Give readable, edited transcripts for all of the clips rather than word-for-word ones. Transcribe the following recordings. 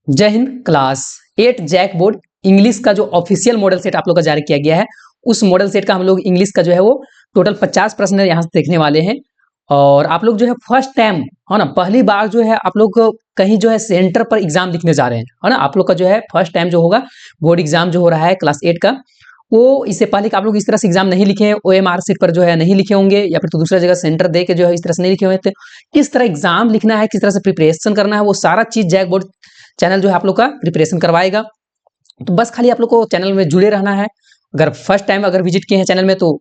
जय हिंद। Class 8 JAC board English का जो ऑफिशियल मॉडल सेट आप लोग का जारी किया गया है, उस मॉडल सेट का हम लोग इंग्लिश का जो है वो टोटल 50 प्रश्न यहाँ से देखने वाले हैं। और आप लोग जो है फर्स्ट टाइम है ना, पहली बार जो है आप लोग कहीं जो है सेंटर पर एग्जाम लिखने जा रहे हैं, है ना। आप लोग का जो है फर्स्ट टाइम जो होगा बोर्ड एग्जाम जो हो रहा है क्लास 8 का, वो इससे पहले कि आप लोग इस तरह से एग्जाम नहीं लिखे हैं, OMR सीट पर जो है नहीं लिखे होंगे, या फिर तो दूसरा जगह सेंटर दे के जो है इस तरह से नहीं लिखे हुए थे। किस तरह एग्जाम लिखना है, किस तरह से प्रिपरेशन करना है, वो सारा चीज जैक बोर्ड चैनल जो है आप लोग का प्रिपरेशन करवाएगा। तो बस खाली आप लोग को चैनल में जुड़े रहना है। अगर फर्स्ट टाइम अगर विजिट किए हैं चैनल में, तो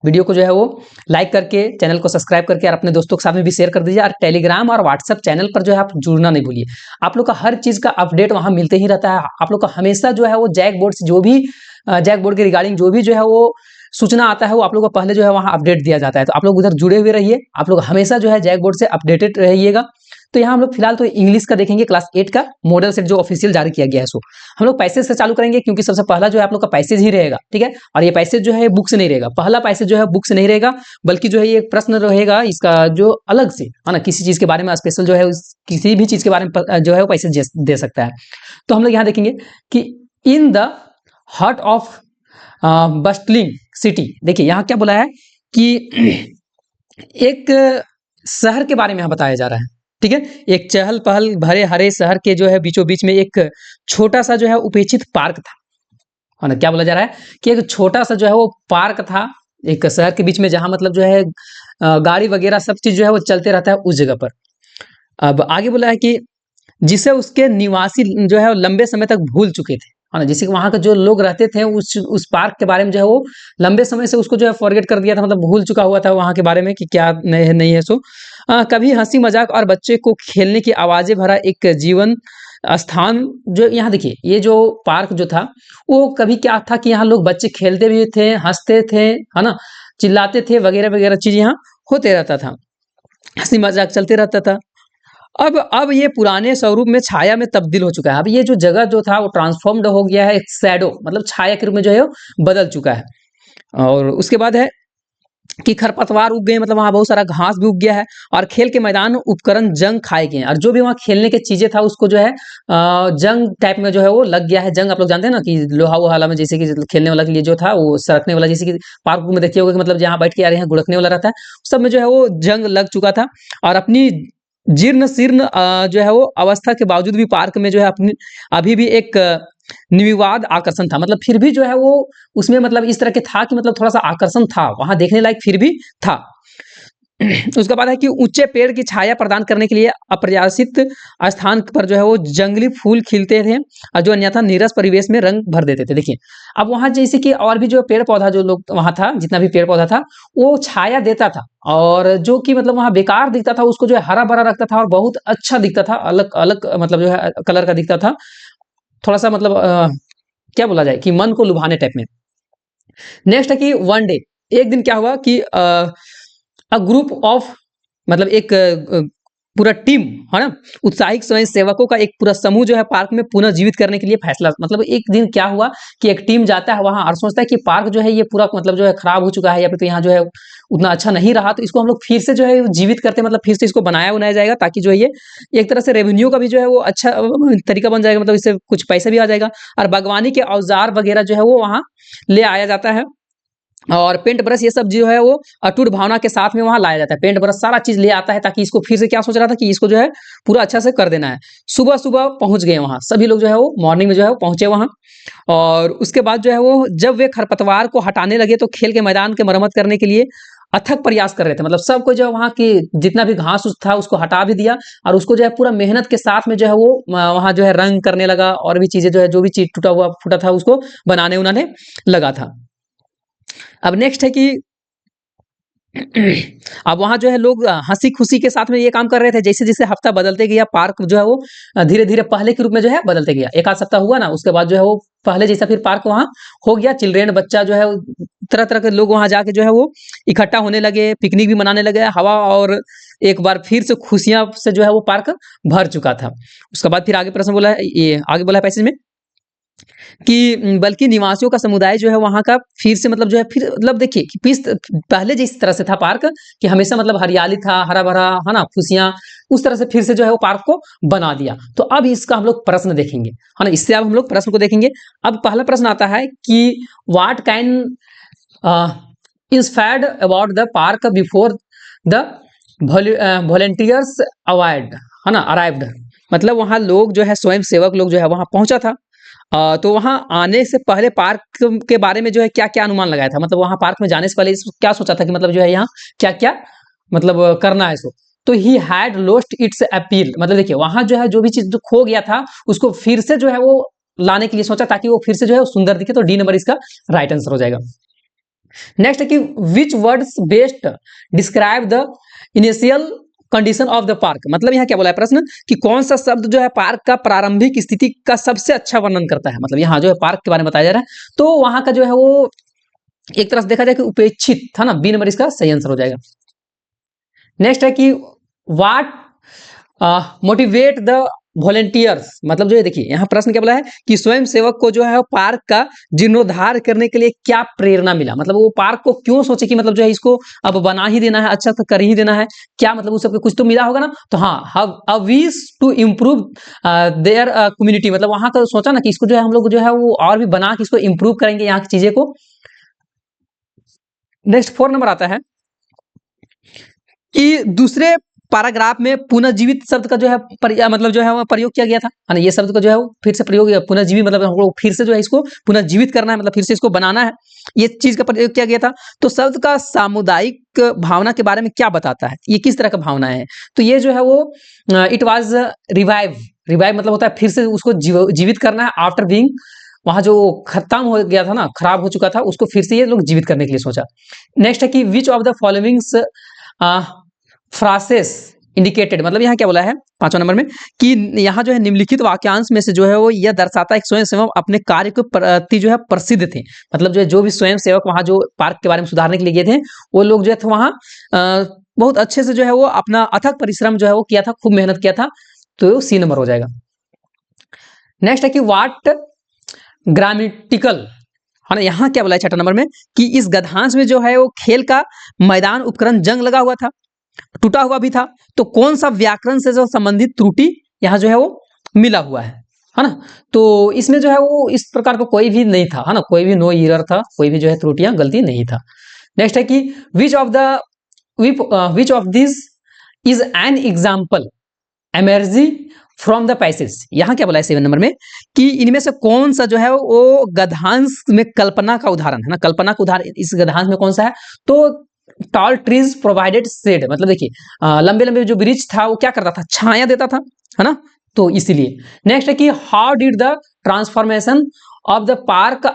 वीडियो को जो है वो लाइक करके चैनल को सब्सक्राइब करके और अपने दोस्तों के साथ में भी शेयर कर दीजिए। और टेलीग्राम और व्हाट्सएप चैनल पर जो है आप जुड़ना नहीं भूलिए। आप लोग का हर चीज का अपडेट वहां मिलते ही रहता है। आप लोग का हमेशा जो है वो जैक बोर्ड से जो भी जैक बोर्ड के रिगार्डिंग जो भी जो है वो सूचना आता है, वो आप लोग को पहले जो है वहां अपडेट दिया जाता है। तो आप लोग उधर जुड़े हुए रहिए, आप लोग हमेशा जो है जैक बोर्ड से अपडेटेड रहिएगा। तो यहाँ हम लोग फिलहाल तो इंग्लिश का देखेंगे, क्लास 8 का मॉडल सेट जो ऑफिशियल जारी किया गया है। सो हम लोग पैसेज से चालू करेंगे, क्योंकि सबसे पहला जो है आप लोग का पैसेज ही रहेगा, ठीक है। और ये पैसेज जो है बुक से नहीं रहेगा, पहला पैसेज जो है बुक से नहीं रहेगा, बल्कि जो है ये प्रश्न रहेगा इसका जो अलग से, है ना, किसी चीज के बारे में स्पेशल जो है किसी भी चीज के बारे में जो है वो पैसेज दे सकता है। तो हम लोग यहाँ देखेंगे कि in the heart of bustling city. देखिए यहाँ क्या बोला है कि एक शहर के बारे में यहाँ बताया जा रहा है, ठीक है। एक चहल पहल भरे हरे शहर के जो है बीचों बीच में एक छोटा सा जो है उपेक्षित पार्क था, है ना। क्या बोला जा रहा है कि एक छोटा सा जो है वो पार्क था एक शहर के बीच में, जहां मतलब जो है गाड़ी वगैरह सब चीज जो है वो चलते रहता है उस जगह पर। अब आगे बोला है कि जिसे उसके निवासी जो है वो लंबे समय तक भूल चुके थे, है ना। जिसे वहां के जो लोग रहते थे उस पार्क के बारे में जो है वो लंबे समय से उसको जो है फॉरगेट कर दिया था, मतलब भूल चुका हुआ था वहां के बारे में कि क्या नहीं है, नहीं है। सो कभी हंसी मजाक और बच्चे को खेलने की आवाजें भरा एक जीवन स्थान। जो यहाँ देखिए ये जो पार्क जो था, वो कभी क्या था कि यहाँ लोग बच्चे खेलते भी थे, हंसते थे, है ना, चिल्लाते थे, वगैरह वगैरह चीज यहाँ होते रहता था, हंसी मजाक चलते रहता था। अब ये पुराने स्वरूप में छाया में तब्दील हो चुका है। अब ये जो जगह जो था वो ट्रांसफॉर्म्ड हो गया है, एक शैडो मतलब छाया के रूप में जो है वो बदल चुका है। और उसके बाद है कि खरपतवार उग गए, मतलब वहां बहुत सारा घास भी उग गया है। और खेल के मैदान उपकरण जंग खाए गए हैं, और जो भी वहां खेलने के चीजें था उसको जो है जंग टाइप में जो है वो लग गया है। जंग आप लोग जानते हैं ना कि लोहा वोहाला में जैसे कि खेलने वाला के लिए जो था वो सरकने वाला, जैसे कि पार्क में देखिए होगा कि मतलब जहाँ बैठ के आ रहे हैं गुड़कने वाला रहता है, सब में जो है वो जंग लग चुका था। और अपनी जीर्ण शीर्ण जो है वो अवस्था के बावजूद भी पार्क में जो है अपनी अभी भी एक निर्विवाद आकर्षण था। मतलब फिर भी जो है वो उसमें मतलब इस तरह के था कि मतलब थोड़ा सा आकर्षण था वहां देखने लायक फिर भी था। उसके बाद है कि ऊंचे पेड़ की छाया प्रदान करने के लिए अप्रत्याशित स्थान पर जो है वो जंगली फूल खिलते थे, और जो अन्यथा नीरस परिवेश में रंग भर देते थे। देखिए अब वहां जैसे कि और भी जो पेड़ पौधा जो लोग वहां था, जितना भी पेड़ पौधा था वो छाया देता था, और जो कि मतलब वहां बेकार दिखता था उसको जो है हरा भरा रखता था और बहुत अच्छा दिखता था, अलग अलग मतलब जो है कलर का दिखता था, थोड़ा सा मतलब क्या बोला जाए कि मन को लुभाने टाइप में। नेक्स्ट है कि वन डे, एक दिन क्या हुआ कि ग्रुप ऑफ मतलब एक पूरा टीम, है ना, उत्साहित स्वयं सेवकों का एक पूरा समूह जो है पार्क में पुनः जीवित करने के लिए फैसला, मतलब एक दिन क्या हुआ कि एक टीम जाता है वहां और सोचता है कि पार्क जो है ये पूरा मतलब जो है खराब हो चुका है, या फिर तो यहाँ जो है उतना अच्छा नहीं रहा, तो इसको हम लोग फिर से जो है जीवित करते हैं, मतलब फिर से इसको बनाया जाएगा, ताकि जो है ये एक तरह से रेवेन्यू का भी जो है वो अच्छा तरीका बन जाएगा, मतलब इससे कुछ पैसे भी आ जाएगा। और बागवानी के औजार वगैरह जो है वो वहां ले आया जाता है, और पेंट ब्रश ये सब जो है वो अटूट भावना के साथ में वहां लाया जाता है। पेंट ब्रश सारा चीज ले आता है, ताकि इसको फिर से क्या सोच रहा था कि इसको जो है पूरा अच्छा से कर देना है। सुबह सुबह पहुंच गए वहां सभी लोग, जो है वो मॉर्निंग में जो है वो पहुंचे वहां। और उसके बाद जो है वो जब वे खरपतवार को हटाने लगे, तो खेल के मैदान के मरम्मत करने के लिए अथक प्रयास कर रहे थे। मतलब सबको जो है वहां की जितना भी घास उस था उसको हटा भी दिया, और उसको जो है पूरा मेहनत के साथ में जो है वो वहां जो है रंग करने लगा, और भी चीजें जो है जो भी चीज टूटा हुआ फूटा था उसको बनाने उन्होंने लगा था। अब नेक्स्ट है कि अब वहां जो है लोग हंसी खुशी के साथ में ये काम कर रहे थे। जैसे जैसे हफ्ता बदलते गया पार्क जो है वो धीरे धीरे पहले के रूप में जो है बदलते गया। एक आध सप्ताह हुआ ना, उसके बाद जो है वो पहले जैसा फिर पार्क वहां हो गया। चिल्ड्रेन बच्चा जो है तरह तरह के लोग वहां जाके जो है वो इकट्ठा होने लगे, पिकनिक भी मनाने लगे हवा, और एक बार फिर से खुशियां से जो है वो पार्क भर चुका था। उसके बाद फिर आगे प्रश्न बोला है, ये आगे बोला है पैसेज में कि बल्कि निवासियों का समुदाय जो है वहाँ का फिर से मतलब जो है फिर मतलब देखिए कि पहले जिस तरह से था पार्क कि हमेशा मतलब हरियाली था, हरा-भरा, है ना? खुशियाँ, उस तरह से फिर से जो है वो पार्क को बना दिया। तो अब इसका हम लोग प्रश्न देखेंगे, है ना? इससे अब हम लोग प्रश्न को देखेंगे। अब पहला प्रश्न आता है कि what can uh, inspired about the park before the volunteers arrived, है ना? अराइव्ड मतलब वहाँ लोग जो है स्वयं सेवक लोग जो है वहाँ पहुंचा था। तो वहाँ आने से पहले पार्क के बारे में जो है क्या क्या अनुमान लगाया था, मतलब वहाँ पार्क में जाने से पहले क्या सोचा था कि मतलब जो है यहाँ क्या क्या मतलब करना है इसको। तो he had lost it's appeal, मतलब देखिए वहां जो है जो भी चीज जो खो गया था उसको फिर से जो है वो लाने के लिए सोचा ताकि वो फिर से जो है वो सुंदर दिखे। तो डी नंबर इसका राइट आंसर हो जाएगा। नेक्स्ट है कि विच words best describe the initial condition of the park, मतलब यहाँ क्या बोला है प्रश्न कि कौन सा शब्द जो है पार्क का प्रारंभिक स्थिति का सबसे अच्छा वर्णन करता है। मतलब यहाँ जो है पार्क के बारे में बताया जा रहा है तो वहां का जो है वो एक तरह से देखा जाए कि उपेक्षित था ना, बी नंबर इसका सही आंसर हो जाएगा। नेक्स्ट है कि वाट मोटिवेट द वॉलेंटियर्स, मतलब जो है देखिए यहाँ प्रश्न क्या बोला है कि स्वयं सेवक को जो है पार्क का जीर्णोद्धार करने के लिए क्या प्रेरणा मिला, मतलब वो पार्क को क्यों सोचे कि मतलब जो है इसको अब बना ही देना है, अच्छा तो कर ही देना है, क्या मतलब उस सबको कुछ तो मिला होगा ना। तो हाँ wish to improve their community, मतलब वहां का सोचा ना कि इसको जो है हम लोग जो है वो और भी बना के इसको इम्प्रूव करेंगे यहाँ की चीजें को। नेक्स्ट 4 नंबर आता है कि दूसरे पैराग्राफ में पुनर्जीवित शब्द का जो है मतलब जो है वो प्रयोग किया गया था, है ना? ये शब्द का जो है वो फिर से प्रयोग पुनर्जीवित मतलब हम लोग फिर से जो है इसको पुनर्जीवित करना है, मतलब फिर से इसको बनाना है, ये चीज का प्रयोग किया गया था। तो शब्द का सामुदायिक भावना के बारे में क्या बताता है, ये किस तरह का भावना है। तो ये जो है वो इट वाज रिवाइव, रिवाइव मतलब होता है फिर से उसको जीवित करना है आफ्टर बीइंग, वहां जो खत्म हो गया था ना, खराब हो चुका था, उसको फिर से ये लोग जीवित करने के लिए सोचा। नेक्स्ट है कि which of the followings phrases indicated, मतलब यहाँ क्या बोला है 5वां नंबर में कि यहाँ जो है निम्नलिखित वाक्यांश में से जो है वो यह दर्शाता है कि स्वयं सेवक अपने कार्य के प्रति जो है प्रसिद्ध थे, मतलब जो है जो भी स्वयं सेवक वहां जो पार्क के बारे में सुधारने के लिए गए थे वो लोग जो है वहां बहुत अच्छे से जो है वो अपना अथक परिश्रम जो है वो किया था, खूब मेहनत किया था। तो सी नंबर हो जाएगा। नेक्स्ट है कि वाट ग्रामेटिकल, है ना? यहाँ क्या बोला है 6 नंबर में कि इस गद्यांश में जो है वो खेल का मैदान उपकरण जंग लगा हुआ था, टूटा हुआ भी था, तो कौन सा व्याकरण से जो संबंधित त्रुटि यहाँ जो है वो मिला हुआ है ना? तो इसमें जो है वो इस प्रकार का कोई भी नहीं था, है ना? कोई भी नो एरर था, कोई भी जो है त्रुटियां गलती नहीं था। नेक्स्ट है कि which of this is an example emerge from the passage, यहाँ क्या बोला है 7 नंबर में कि इनमें से कौन सा जो है वो गद्यांश में कल्पना का उदाहरण है ना, कल्पना का उदाहरण इस गद्यांश में कौन सा है। तो टॉल ट्रीज प्रोवाइडेड शेड, मतलब देखिए लंबे लंबे जो वृक्ष था वो क्या करता था, छाया देता था, है ना? तो इसीलिए। नेक्स्ट है कि how did the transformation of the park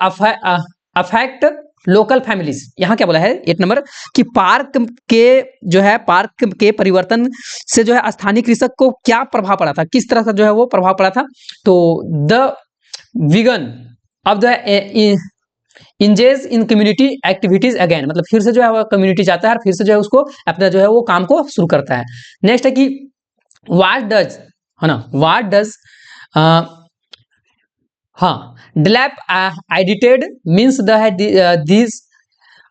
affect local families, यहाँ क्या बोला है 8 नंबर कि पार्क के जो है पार्क के परिवर्तन से जो है स्थानीय कृषक को क्या प्रभाव पड़ा था, किस तरह का जो है वो प्रभाव पड़ा था। तो द विगन of the engages in community activities again, मतलब फिर से जो है वो कम्युनिटी जाता है और फिर से जो है उसको अपना जो है वो काम को शुरू करता है। नेक्स्ट है कि व्हाट डज, है ना, व्हाट डज हाँ dilapidated means this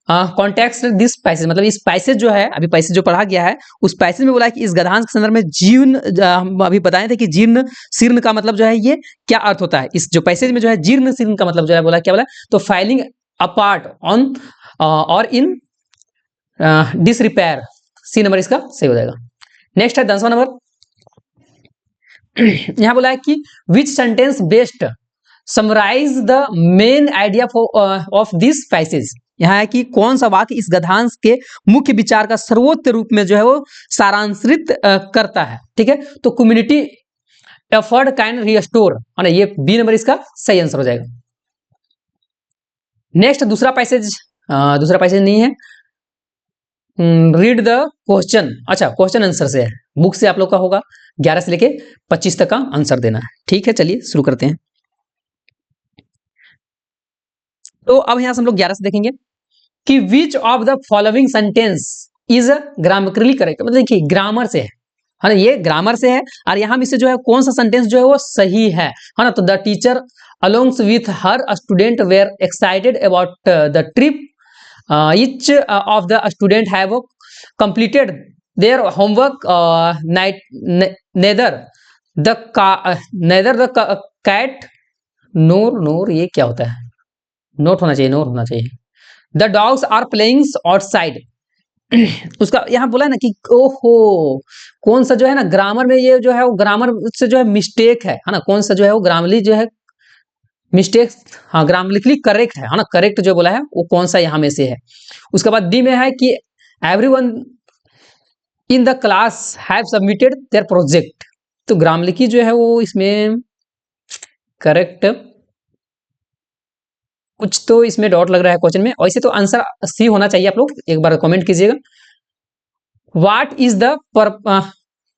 context this passage, मतलब इस पैसेज जो है अभी पैसेज जो पढ़ा गया है उस पैसेज में बोला है कि इस गद्यांश के संदर्भ में जीर्ण, हम अभी बताए थे कि जीर्ण शीर्ण का मतलब जो है ये क्या अर्थ होता है। इस जो पैसेज में जो है जीर्ण शीर्ण का मतलब जो है बोला क्या बोला, तो फाइलिंग अपार्ट ऑन और इन डिसरिपेयर, सी नंबर इसका सही हो जाएगा। नेक्स्ट है 10वां नंबर, यहाँ बोला है कि which sentence best summarize the main idea of this passage, यहाँ है कि कौन सा वाक्य इस गद्यांश के मुख्य विचार का सर्वोच्च रूप में जो है वो सारांशित करता है। ठीक है, तो कम्युनिटी एफर्ट कैन रिस्टोर, है ना, ये बी नंबर इसका सही आंसर हो जाएगा। नेक्स्ट दूसरा पैसेज नहीं है, रीड द क्वेश्चन, अच्छा क्वेश्चन आंसर से है, बुक से आप लोग का होगा 11 से लेके 25 तक का आंसर देना है। ठीक है, चलिए शुरू करते हैं। तो अब यहां से हम लोग 11 से देखेंगे कि which of the following sentence is grammatically correct, मतलब देखिए ग्रामर से है है ना, ये ग्रामर से है। और यहाँ में से जो है कौन सा सेंटेंस जो है वो सही है ना। तो the teacher alongs with her student were excited about the trip, each of the student have completed their homework, neither neither the cat nor ये क्या होता है, नोट होना चाहिए, नोट होना चाहिए। The dogs are playing outside, उसका यहाँ बोला है ना कि ओहो कौन सा जो है ना ग्रामर में, ये जो है वो ग्रामर से जो है मिस्टेक है ना, कौन सा जो है वो ग्रामरली जो है मिस्टेक, हाँ ग्रामरली करेक्ट है ना, करेक्ट जो बोला है वो कौन सा यहाँ में से है। उसके बाद डी में है कि everyone in the class have submitted there project, तो ग्रामरली जो है वो इसमें करेक्ट, कुछ तो इसमें डॉट लग रहा है क्वेश्चन में, वैसे तो आंसर सी होना चाहिए, आप लोग एक बार कमेंट कीजिएगा। What is the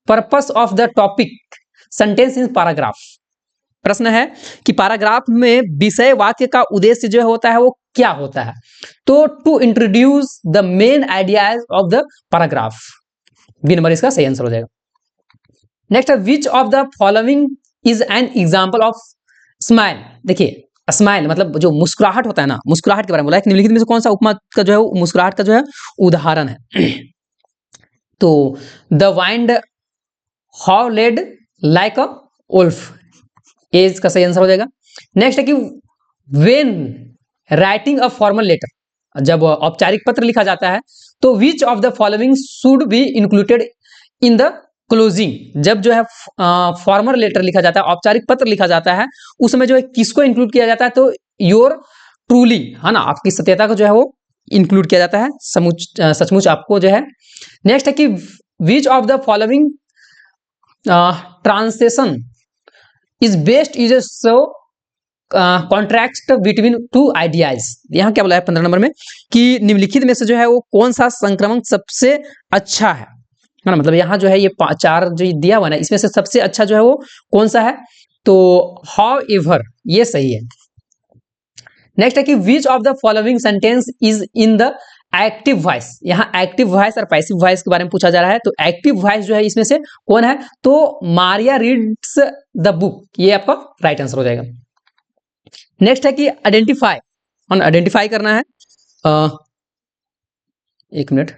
purpose of the topic sentence in paragraph, प्रश्न है कि पैराग्राफ में विषय वाक्य का उद्देश्य जो होता है वो क्या होता है। तो to introduce the main ideas of the paragraph, B number इसका सही आंसर हो जाएगा। नेक्स्ट है which of the following is an example of smile, देखिए स्माइल मतलब जो मुस्कुराहट होता है ना, मुस्कुराहट के बारे में बोला है, निम्नलिखित में से कौन सा उपमा का जो है मुस्कुराहट का जो है उदाहरण है। तो the wind howled like a wolf, ये इसका सही आंसर हो जाएगा। नेक्स्ट है कि when writing a formal letter, जब औपचारिक पत्र लिखा जाता है तो which of the following should be included in the closing, जब जो है फॉर्मल लेटर लिखा जाता है, औपचारिक पत्र लिखा जाता है, उसमें जो है किसको इंक्लूड किया जाता है, तो योर ट्रूली, है ना, आपकी सत्यता को जो है वो इंक्लूड किया जाता है, सचमुच आपको जो है। नेक्स्ट है कि which of the following translation is best use so contract between two ideas, यहाँ क्या बोला है 15 नंबर में कि निम्नलिखित में से जो है वो कौन सा संक्रमण सबसे अच्छा है ना, मतलब यहाँ जो है ये चार जो दिया हुआ ना, इसमें से सबसे अच्छा जो है वो कौन सा है, तो हाउ एवर, ये सही है। नेक्स्ट है कि which of the following sentence is in the active voice, यहाँ एक्टिव वॉइस और पैसिव वॉइस के बारे में पूछा जा रहा है, तो एक्टिव वॉइस जो है इसमें से कौन है, तो मारिया रीड्स द बुक, ये आपका राइट आंसर हो जाएगा। नेक्स्ट है कि आइडेंटिफाई, आइडेंटिफाई करना है, एक मिनट,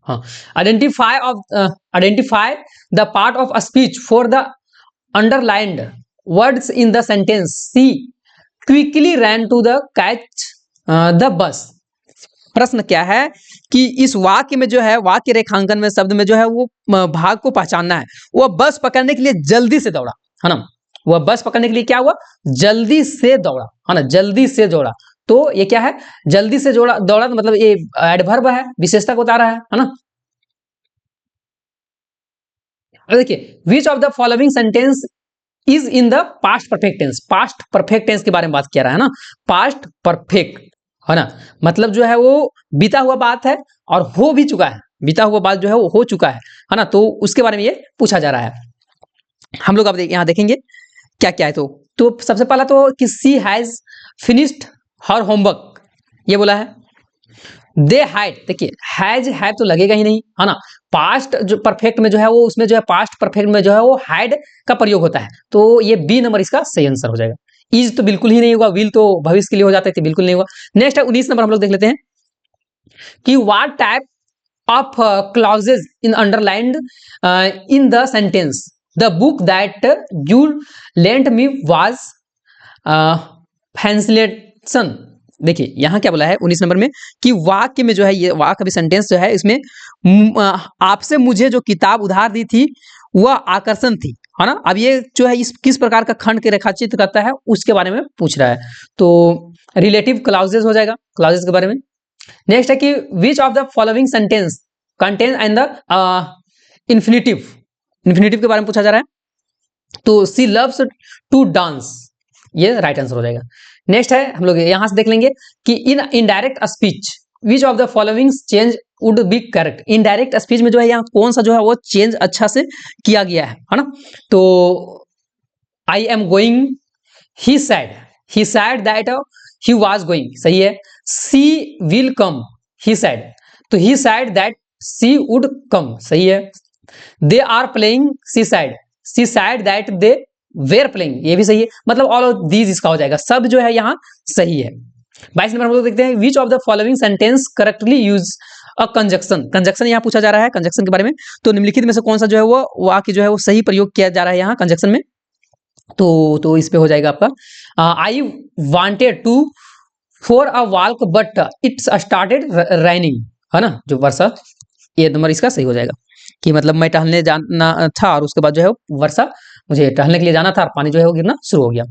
हाँ, identify the part of a speech for the underlined words in the sentence, she quickly ran to the catch the bus, प्रश्न क्या है कि इस वाक्य में जो है वाक्य रेखांकन में शब्द में जो है वो भाग को पहचानना है, वह बस पकड़ने के लिए जल्दी से दौड़ा, है ना, वह बस पकड़ने के लिए क्या हुआ, जल्दी से दौड़ा, है ना, जल्दी से दौड़ा, तो ये क्या है, जल्दी से दौड़ा, तो मतलब ये एडवर्ब है, विशेषता को बता रहा है ना। देखिए which of the following sentence is in the past perfect tense, past perfect tense के बारे में बात किया रहा है ना, पास्ट परफेक्ट, है ना, मतलब जो है वो बीता हुआ बात है और हो भी चुका है, बीता हुआ बात जो है वो हो चुका है ना, तो उसके बारे में ये पूछा जा रहा है। हम लोग अब यहाँ देखेंगे क्या क्या है, तो सबसे पहला तो कि सी हैज फिनिश्ड हर होमवर्क, ये बोला है। दे हैड, देखिए हैज हैव तो लगेगा ही नहीं, है ना, पास्ट जो परफेक्ट में जो है वो उसमें जो है पास्ट परफेक्ट में जो है वो हैड का प्रयोग होता है, तो ये बी नंबर इसका सही आंसर हो जाएगा। इज तो बिल्कुल ही नहीं होगा, विल तो भविष्य के लिए हो जाता है, बिल्कुल नहीं होगा। नेक्स्ट है 19 नंबर, हम लोग देख लेते हैं कि what type of clauses in underlined in the sentence, the book that you lent me was fascination, देखिए यहाँ क्या बोला है 19 नंबर में कि वाक्य में जो है ये वाक्य भी सेंटेंस जो है इसमें आपसे मुझे जो किताब उधार दी थी वह आकर्षण थी, है ना, अब ये जो है इस किस प्रकार का खंड के रेखाचित्र करता है उसके बारे में पूछ रहा है, तो रिलेटिव क्लॉजेज हो जाएगा, क्लॉजेज के बारे में। नेक्स्ट है कि which of the following sentence contain and the infinitive, infinitive के बारे में पूछा जा रहा है, तो सी लव्स टू डांस, ये राइट आंसर हो जाएगा। नेक्स्ट है हम लोग यहां से देख लेंगे कि in indirect speech which of the following change would be correct, indirect speech में जो है यहाँ कौन सा जो है वो चेंज अच्छा से किया गया है ना, तो I am going, he said that he was going, सही है। She will come, he said, तो he said that she would come, सही है। They are playing she said that they were playing, ये भी सही है, मतलब ऑल ऑफ दीज इसका हो जाएगा, सब जो है यहाँ सही है। 22 नंबर हम लोग देखते हैं, विच of the following sentence correctly use a conjunction. Conjunction यहाँ पूछा जा रहा है, कंजक्शन के बारे में। तो निम्नलिखित में से कौन सा जो है वो वाक्य जो है वो सही प्रयोग किया जा रहा है यहाँ कंजक्शन में। तो इस पे हो जाएगा आपका I wanted to for a walk but it's started raining, है ना, जो वर्षा, ये नंबर इसका सही हो जाएगा कि मतलब मैं टहलने जाना था और उसके बाद जो है वर्षा, मुझे टहलने के लिए जाना था और पानी जो है वो गिरना शुरू हो गया।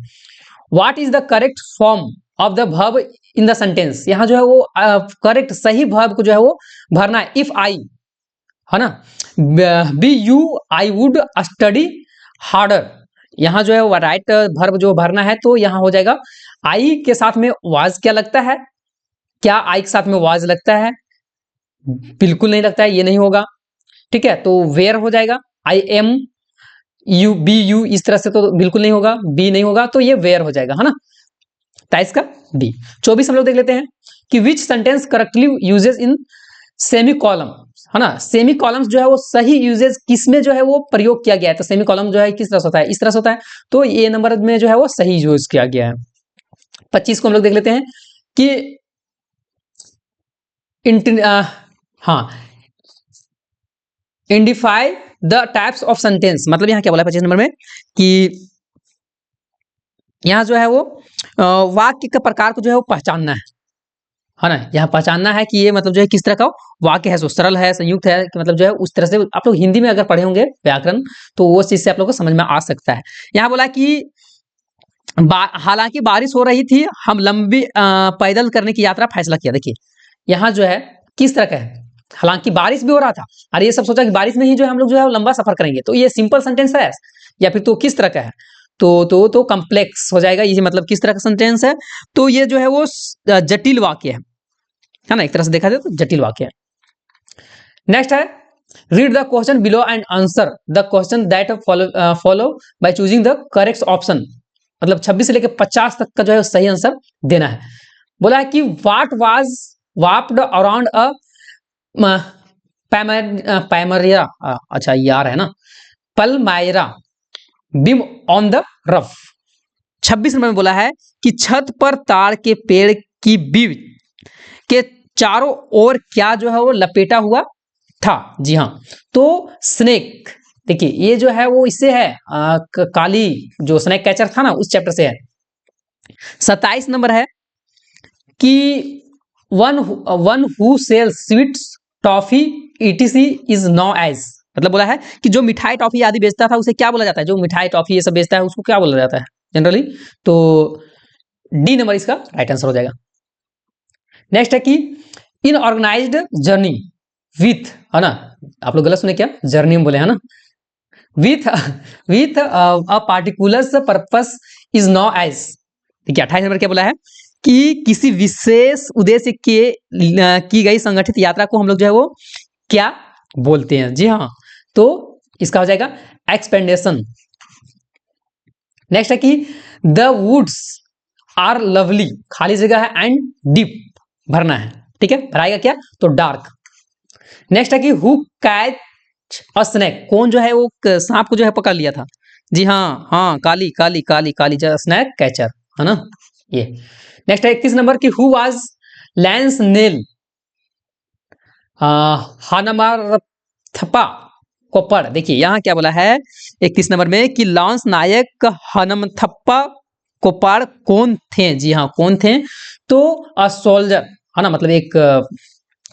What is the correct form of the verb in the sentence, यहाँ जो है वो करेक्ट सही वर्ब को जो है वो भरना है। इफ आई, है ना, be you I would study harder, यहाँ जो है वो राइट वर्ब जो भरना है, तो यहाँ हो जाएगा आई के साथ में वाज क्या लगता है, क्या आई के साथ में वाज लगता है, बिल्कुल नहीं लगता है, ये नहीं होगा, ठीक है। तो वेयर हो जाएगा, I am you be you, इस तरह से तो बिल्कुल नहीं होगा, बी नहीं होगा, तो ये वेयर हो जाएगा, है ना, ताइस का डी। 24 हम लोग देख लेते हैं कि which sentence correctly uses in semi column, है ना, सेमी कॉलम्स जो है वो सही यूजेज किसमें जो है वो प्रयोग किया गया है, तो सेमी कॉलम जो है किस तरह से होता है, इस तरह से होता है, तो ये नंबर में जो है वो सही यूज किया गया है। 25 को हम लोग देख लेते हैं कि हाँ, इंडिफाई द टाइप्स ऑफ सेंटेंस, मतलब यहाँ क्या बोला है 25 नंबर में कि यहाँ जो है वो वाक्य के प्रकार को जो है वो पहचानना है ना, यहाँ पहचानना है कि ये मतलब जो है किस तरह का वाक्य है, जो सरल है, संयुक्त है, कि मतलब जो है उस तरह से आप लोग हिंदी में अगर पढ़े होंगे व्याकरण तो वो चीज से आप लोग को समझ में आ सकता है। यहाँ बोला कि हालांकि बारिश हो रही थी, हम लंबी पैदल करने की यात्रा फैसला किया। देखिए यहाँ जो है किस तरह का है, हालांकि बारिश भी हो रहा था और ये सब सोचा कि बारिश में ही जो है हम लोग जो है लंबा सफर करेंगे, तो ये सिंपल सेंटेंस है या फिर तो किस तरह का है, तो कॉम्प्लेक्स हो जाएगा, ये मतलब किस तरह का सेंटेंस है, तो ये जो है वो जटिल वाक्य है ना, एक तरह से देखा जाए तो जटिल वाक्य है। नेक्स्ट है read the question below and answer the question that follow by choosing the correct option, मतलब 26 से लेकर 50 तक का जो है सही आंसर देना है। बोला है कि what was wrapped around a palmyra, अच्छा यार है ना, palmyra beam on the roof. 26 number में बोला है कि छत पर ताड़ के पेड़ की बीज के चारों ओर क्या जो है वो लपेटा हुआ था। जी हाँ, तो स्नेक, देखिए ये जो है वो इससे है काली, जो स्नेक कैचर था ना उस चैप्टर से है। 27 नंबर है कि one who sells sweets toffee E T C is no age, मतलब बोला है कि जो मिठाई टॉफी आदि बेचता था उसे क्या बोला जाता है, जो मिठाई टॉफी ये सब बेचता है उसको क्या बोला जाता है जनरली, तो डी नंबर इसका राइट आंसर हो जाएगा। नेक्स्ट है कि इन ऑर्गेनाइज्ड जर्नी विथ, है ना, आप लोग गलत सुने क्या, जर्नी में बोले है ना, with with a particular purpose is no age. देखिए 28 नंबर क्या बोला है कि किसी विशेष उद्देश्य के की गई संगठित यात्रा को हम लोग जो है वो क्या बोलते हैं। जी हाँ, तो इसका हो जाएगा एक्सपेंडेशन। नेक्स्ट है कि द वुड्स आर लवली, खाली जगह है, एंड डीप भरना है, ठीक है, भराएगा क्या, तो डार्क। नेक्स्ट है कि हु कैच अ स्नैक, कौन जो है वो सांप को जो है पकड़ लिया था। जी हाँ, हाँ काली काली काली काली जो स्नैक कैचर, है ना ये। नेक्स्ट है 31 नंबर की हु वाज लैंस नेल हनमारथपा कोपड़। देखिए यहाँ क्या बोला है 31 नंबर में कि लांस नायक हनमथप्पा कोपाड़ कौन थे। जी हाँ, कौन थे, तो अ सोल्जर, है ना, मतलब एक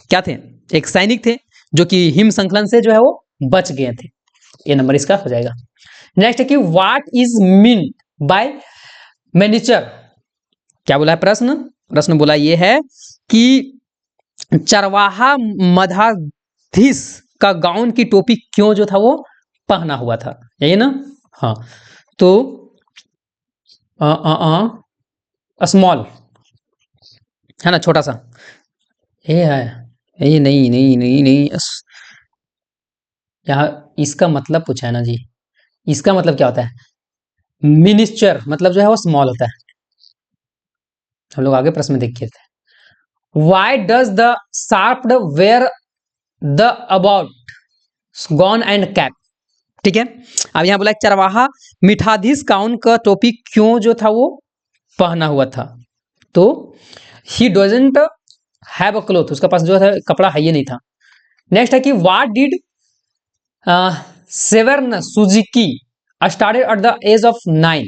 क्या थे, एक सैनिक थे जो कि हिम संकलन से जो है वो बच गए थे, ये नंबर इसका हो जाएगा। नेक्स्ट है कि व्हाट इज मीन बाय मैनिचर, क्या बोला है प्रश्न बोला ये है कि चरवाहा मधाधीश का गाउन की टोपी क्यों जो था वो पहना हुआ था, यही ना, हाँ, तो स्मॉल, है ना, छोटा सा, ये है, ये नहीं नहीं नहीं नहीं यहाँ इसका मतलब पूछा है ना जी, इसका मतलब क्या होता है, मिनिस्चर मतलब जो है वो स्मॉल होता है। हम लोग आगे प्रश्न में देखिए थे, why does the sharp where the about gone and cap. ठीक है, अब यहाँ बोला चरवाहा मिठाधीस काउन का टोपी क्यों जो था वो पहना हुआ था, तो he doesn't have a cloth, उसका पास जो था कपड़ा है ये नहीं था। नेक्स्ट है कि what did Severn Suzuki started at the age of 9।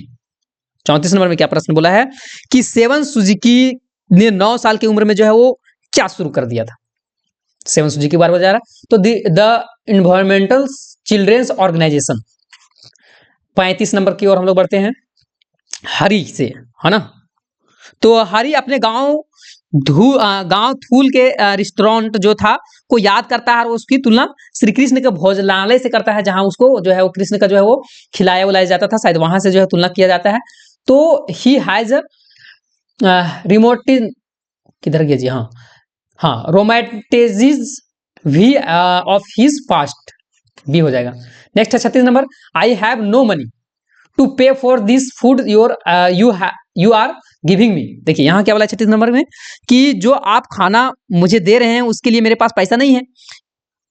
34 number में क्या प्रश्न बोला है कि सेवन सुजुकी ने 9 साल की उम्र में जो है वो क्या शुरू कर दिया था। सेवन सुजुकी के बारे में जा रहा है, तो the environmental children's organisation. 35 number की ओर हम लोग बढ़ते हैं, हरी से, है ना। तो हरी अपने गांव थूल के रेस्टोरेंट जो था को याद करता है और उसकी तुलना श्री कृष्ण के भोजनालय से करता है, जहां उसको जो है वो कृष्ण का जो है वो खिलाया उलाया जाता था, शायद वहां से जो है तुलना किया जाता है। तो ही हैज रिमोट, किधर गया जी, हाँ हाँ, रोमांटिसिज्म भी ऑफ हिज पास्ट, भी हो जाएगा। नेक्स्ट है 36 number, I have no money to pay for this food you are giving me. देखिए यहाँ क्या बोला 36 नंबर में कि जो आप खाना मुझे दे रहे हैं उसके लिए मेरे पास पैसा नहीं है,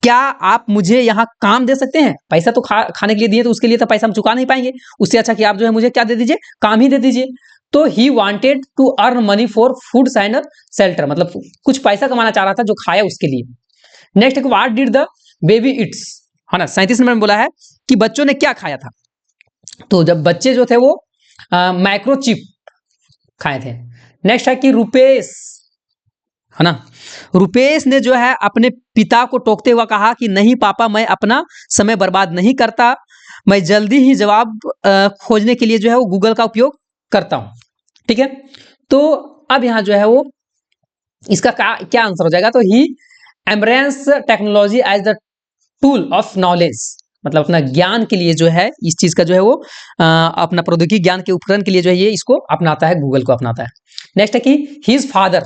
क्या आप मुझे यहाँ काम दे सकते हैं। पैसा तो खाने के लिए दिए, तो उसके लिए तो पैसा हम चुका नहीं पाएंगे, उससे अच्छा कि आप जो है मुझे क्या दे दीजिए, काम ही दे दीजिए। तो he wanted to earn money for food and shelter, मतलब कुछ पैसा कमाना चाह रहा था जो खाया उसके लिए। Next what did the baby it's, है ना। 37 नंबर में बोला है कि बच्चों ने क्या खाया था, तो जब बच्चे जो थे वो माइक्रोचिप खाए थे। नेक्स्ट है कि रुपेश, है ना, रुपेश ने जो है अपने पिता को टोकते हुआ कहा कि नहीं पापा, मैं अपना समय बर्बाद नहीं करता, मैं जल्दी ही जवाब खोजने के लिए जो है वो गूगल का उपयोग करता हूं। ठीक है, तो अब यहाँ जो है वो इसका क्या आंसर हो जाएगा, तो he embrace technology as the tool of knowledge, मतलब अपना ज्ञान के लिए जो है इस चीज का जो है वो अपना प्रौद्योगिकी ज्ञान के उपकरण के लिए जो है ये इसको अपनाता है, गूगल को अपनाता है। नेक्स्ट है कि हिज फादर,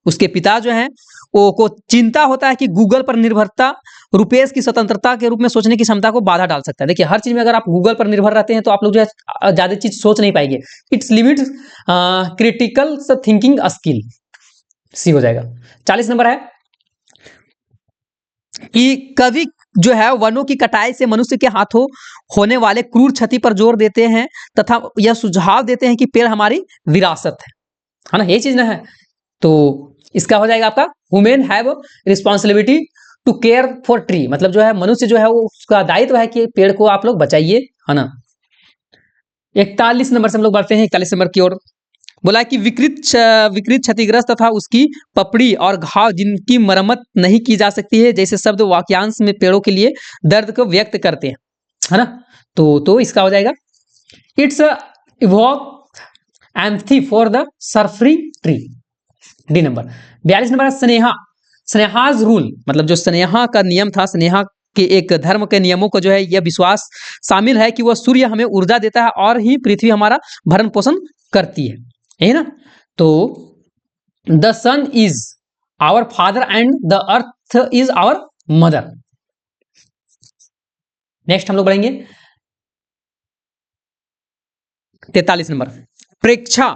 उसके पिता जो है वो को चिंता होता है कि गूगल पर निर्भरता रुपेश की स्वतंत्रता के रूप में सोचने की क्षमता को बाधा डाल सकता है। देखिए हर चीज में अगर आप गूगल पर निर्भर रहते हैं तो आप लोग जो है ज्यादा चीज सोच नहीं पाएंगे, it's limit critical thinking skill, C हो जाएगा। 40 नंबर है कि कवि जो है वनों की कटाई से मनुष्य के हाथों होने वाले क्रूर क्षति पर जोर देते हैं तथा यह सुझाव देते हैं कि पेड़ हमारी विरासत है ना, ये चीज ना है। तो इसका हो जाएगा आपका women have responsibility to care for tree, मतलब जो है मनुष्य जो है वो उसका दायित्व है कि पेड़ को आप लोग बचाइए, है ना। 41 नंबर से हम लोग बढ़ते हैं 41 नंबर की ओर। बोला कि विकृत क्षतिग्रस्त तथा उसकी पपड़ी और घाव जिनकी मरम्मत नहीं की जा सकती है, जैसे शब्द वाक्यांश में पेड़ों के लिए दर्द को व्यक्त करते हैं, है ना। तो इसका हो जाएगा it's evoke empathy for the suffering tree, D number. 42 number Sneha, Sneha's rule, मतलब जो स्नेहा का नियम था, स्नेहा के एक धर्म के नियमों को जो है यह विश्वास शामिल है कि वह सूर्य हमें ऊर्जा देता है और ही पृथ्वी हमारा भरण पोषण करती है ना। तो the sun is our father and the earth is our mother. Next हम लोग बढ़ेंगे 43 नंबर। प्रेक्षा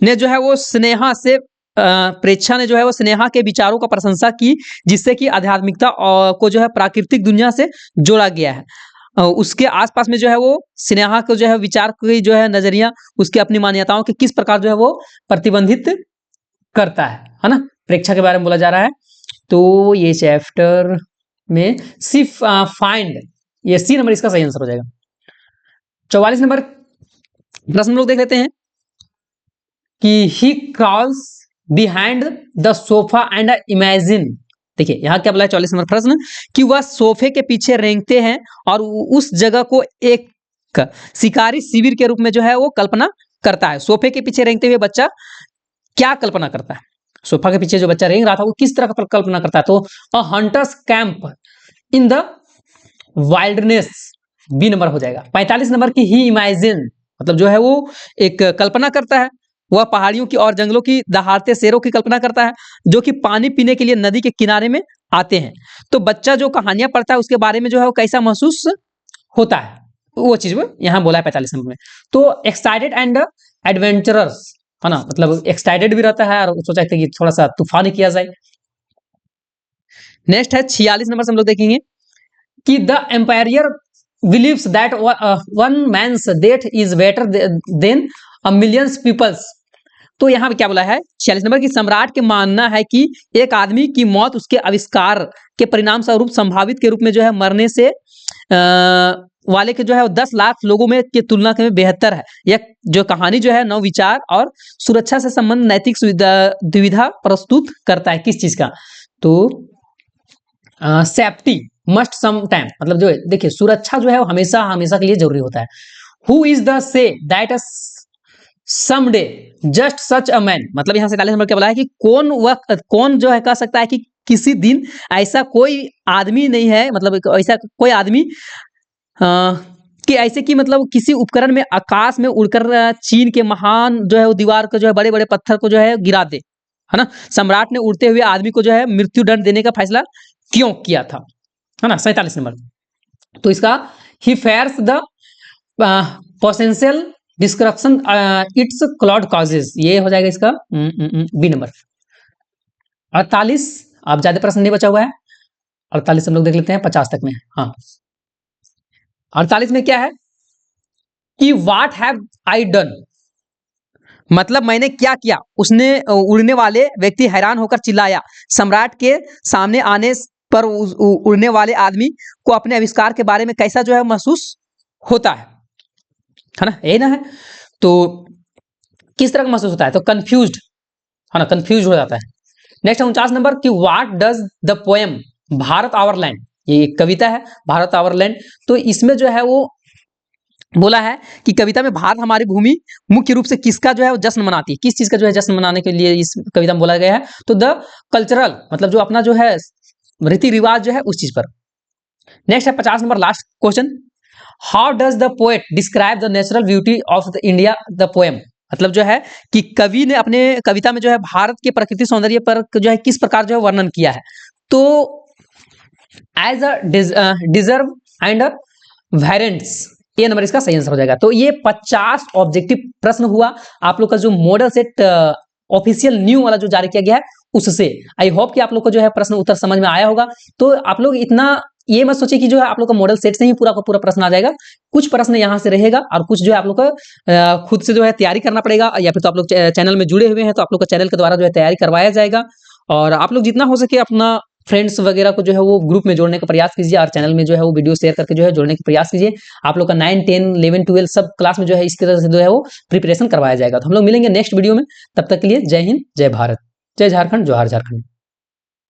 ने जो है वो स्नेहा से प्रेक्षा ने जो है वो स्नेहा के विचारों का प्रशंसा की, जिससे कि आध्यात्मिकता को जो है प्राकृतिक दुनिया से जोड़ा गया है। उसके आसपास में जो है वो स्नेहा को जो है विचार की जो है नजरिया उसकी अपनी मान्यताओं के किस प्रकार जो है वो प्रतिबंधित करता है ना। प्रेक्षा के बारे में बोला जा रहा है, तो ये चैप्टर में सिर्फ फाइंड, ये सी नंबर इसका सही आंसर हो जाएगा। 44 नंबर प्रश्न लोग देख लेते हैं कि he crawls behind the sofa and imagine. देखिए यहाँ क्या बोला है 44 नंबर प्रश्न कि वह सोफे के पीछे रेंगते हैं और उस जगह को एक शिकारी शिविर के रूप में जो है वो कल्पना करता है। सोफे के पीछे रेंगते हुए बच्चा क्या कल्पना करता है, सोफा के पीछे जो बच्चा रेंग रहा था वो किस तरह का कल्पना करता है, तो a hunter's camp in the wilderness, B number हो जाएगा। 45 नंबर की ही इमेजिन, मतलब जो है वो एक कल्पना करता है, वह पहाड़ियों की और जंगलों की दहाड़ते शेरों की कल्पना करता है जो कि पानी पीने के लिए नदी के किनारे में आते हैं। तो बच्चा जो कहानियां पढ़ता है उसके बारे में जो है वो कैसा महसूस होता है, वो चीज वो यहाँ बोला है 45 नंबर में। तो एक्साइटेड एंड एडवेंचरस, है ना, मतलब एक्साइटेड भी रहता है और सोचा कि थोड़ा सा तूफानी किया जाए। नेक्स्ट है 46 नंबर से हम लोग देखेंगे कि the empire believes that one man's death is better than a millions peoples. तो यहाँ पे क्या बोला है 46 नंबर की सम्राट के मानना है कि एक आदमी की मौत उसके आविष्कार के परिणाम स्वरूप संभावित के रूप में जो है मरने से वाले के जो है 10 लाख लोगों में की तुलना में बेहतर है। यह जो कहानी जो है नवविचार और सुरक्षा से संबंध नैतिक दुविधा प्रस्तुत करता है। किस चीज का? तो सेफ्टी मस्ट सम टाइम, मतलब जो है देखिए सुरक्षा जो है वो हमेशा हमेशा के लिए जरूरी होता है। Who is the say that someday just such a man, मतलब यहाँ 47 नंबर क्या बोला है कि कौन जो है कह सकता है कि किसी दिन ऐसा कोई आदमी नहीं है, मतलब ऐसा कोई आदमी कि ऐसे कि मतलब किसी उपकरण में आकाश में उड़कर चीन के महान जो है वो दीवार को जो है बड़े बड़े पत्थर को जो है गिरा दे, है ना। सम्राट ने उड़ते हुए आदमी को जो है मृत्यु दंड देने का फैसला क्यों किया था, है ना। 47 नंबर, तो इसका he fears the potential disruption its cloud causes, ये हो जाएगा इसका बी नंबर। 48, आप ज्यादा प्रश्न नहीं बचा हुआ है, 48 हम लोग देख लेते हैं 50 तक में। हाँ 48 में क्या है कि व्हाट हैव आई डन, मतलब मैंने क्या किया। उसने उड़ने वाले व्यक्ति हैरान होकर चिल्लाया। सम्राट के सामने आने पर उड़ने वाले आदमी को अपने आविष्कार के बारे में कैसा जो है महसूस होता है ना, यही ना है। तो किस तरह का महसूस होता है? तो कंफ्यूज्ड, है ना, कंफ्यूज हो जाता है। नेक्स्ट 49 नंबर कि what does the poem Bharat our land, ये एक कविता है भारत आवर लैंड। तो इसमें जो है वो बोला है कि कविता में भारत हमारी भूमि मुख्य रूप से किसका जो है वो जश्न मनाती है, किस चीज का जो है जश्न मनाने के लिए इस कविता में बोला गया है? तो द कल्चरल, मतलब जो अपना जो है रीति रिवाज जो है उस चीज पर। नेक्स्ट है 50 number last question, how does the poet describe the natural beauty of the India the poem, मतलब जो है कि कवि ने अपने कविता में जो है भारत के प्रकृति सौंदर्य पर जो है किस प्रकार जो है वर्णन किया है। तो as a deserve and variants, ये नंबर इसका सही आंसर हो जाएगा। तो ये 50 ऑब्जेक्टिव प्रश्न हुआ आप लोग का जो मॉडल सेट ऑफिशियल न्यू वाला जो जारी किया गया है उससे। आई होप कि आप लोग को जो है प्रश्न उत्तर समझ में आया होगा। तो आप लोग इतना ये मत सोचिए कि जो है आप लोग का मॉडल सेट से ही पूरा का पूरा प्रश्न आ जाएगा, कुछ प्रश्न यहाँ से रहेगा और कुछ जो है आप लोग का खुद से जो है तैयारी करना पड़ेगा, या फिर तो आप लोग चैनल में जुड़े हुए हैं तो आप लोग का चैनल के द्वारा जो है तैयारी करवाया जाएगा। और आप लोग जितना हो सके अपना फ्रेंड्स वगैरह को जो है वो ग्रुप में जोड़ने का प्रयास कीजिए और चैनल में जो है वो वीडियो शेयर करके जो है जोड़ने का प्रयास कीजिए। आप लोग का 9, 10, 11, 12 सब क्लास में जो है इस तरह से जो है वो प्रिपरेशन करवाया जाएगा। तो हम लोग मिलेंगे नेक्स्ट वीडियो में, तब तक के लिए जय हिंद, जय भारत, जय झारखंड, जोहार झारखंड।